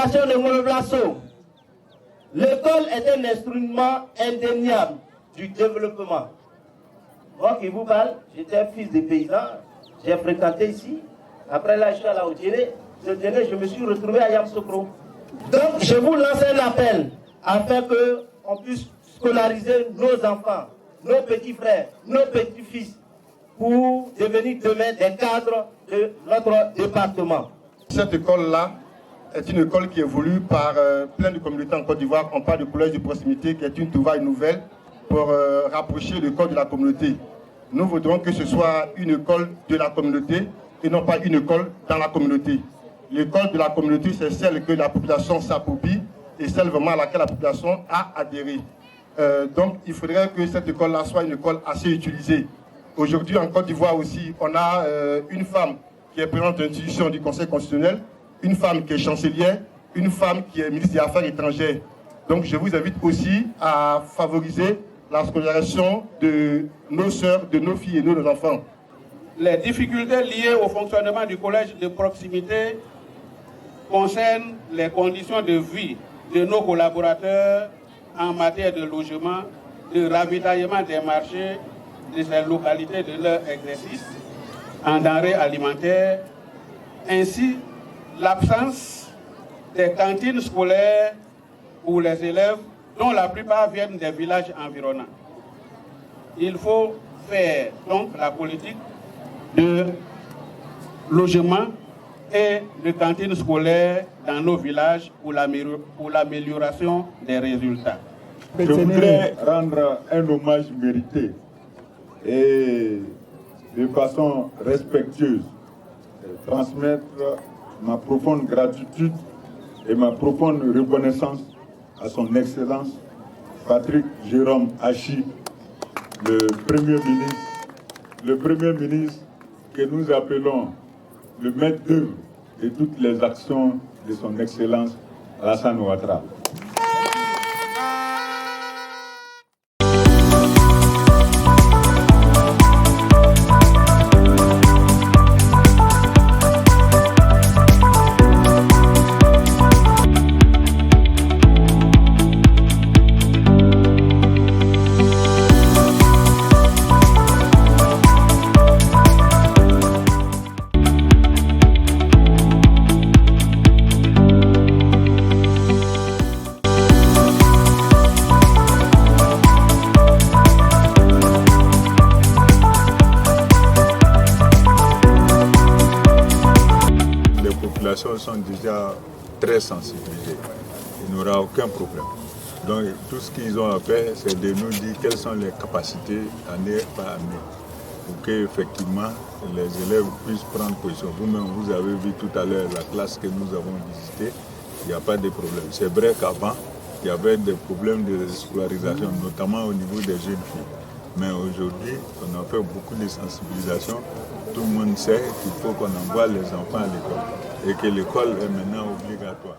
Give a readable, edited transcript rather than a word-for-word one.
l'éducation de Moloblasso, l'école est un instrument indéniable du développement. Moi qui vous parle, j'étais fils de paysan, j'ai fréquenté ici. Après là, je suis allé au Djélé. Je me suis retrouvé à Yamsokro. Donc, je vous lance un appel afin qu'on puisse scolariser nos enfants, nos petits frères, nos petits-fils, pour devenir demain des cadres de notre département. Cette école-là est une école qui évolue par plein de communautés en Côte d'Ivoire. On parle du collège de proximité qui est une trouvaille nouvelle pour rapprocher l'école de la communauté. Nous voudrons que ce soit une école de la communauté et non pas une école dans la communauté. L'école de la communauté, c'est celle que la population s'approprie et celle vraiment à laquelle la population a adhéré. Donc, il faudrait que cette école-là soit une école assez utilisée. Aujourd'hui, en Côte d'Ivoire aussi, on a une femme qui est présidente de l'institution du Conseil constitutionnel, une femme qui est chancelière, une femme qui est ministre des Affaires étrangères. Donc, je vous invite aussi à favoriser la scolarisation de nos sœurs, de nos filles et de nos enfants. Les difficultés liées au fonctionnement du collège de proximité concernent les conditions de vie de nos collaborateurs en matière de logement, de ravitaillement des marchés de ces localités de leur exercice en denrées alimentaires, ainsi l'absence des cantines scolaires pour les élèves dont la plupart viennent des villages environnants. Il faut faire donc la politique de logement et de cantines scolaires dans nos villages pour l'amélioration des résultats. Je voudrais rendre un hommage mérité et de façon respectueuse transmettre ma profonde gratitude et ma profonde reconnaissance à son Excellence Patrick Jérôme Hachi, le Premier ministre que nous appelons le maître d'œuvre de toutes les actions de son Excellence Alassane Ouattara. Sont déjà très sensibilisés. Il n'y aura aucun problème. Donc tout ce qu'ils ont à faire, c'est de nous dire quelles sont les capacités année par année pour qu'effectivement les élèves puissent prendre position. Vous-même, vous avez vu tout à l'heure la classe que nous avons visitée, il n'y a pas de problème. C'est vrai qu'avant, il y avait des problèmes de scolarisation, notamment au niveau des jeunes filles. Mais aujourd'hui, on a fait beaucoup de sensibilisation. Tout le monde sait qu'il faut qu'on envoie les enfants à l'école et que l'école est maintenant obligatoire.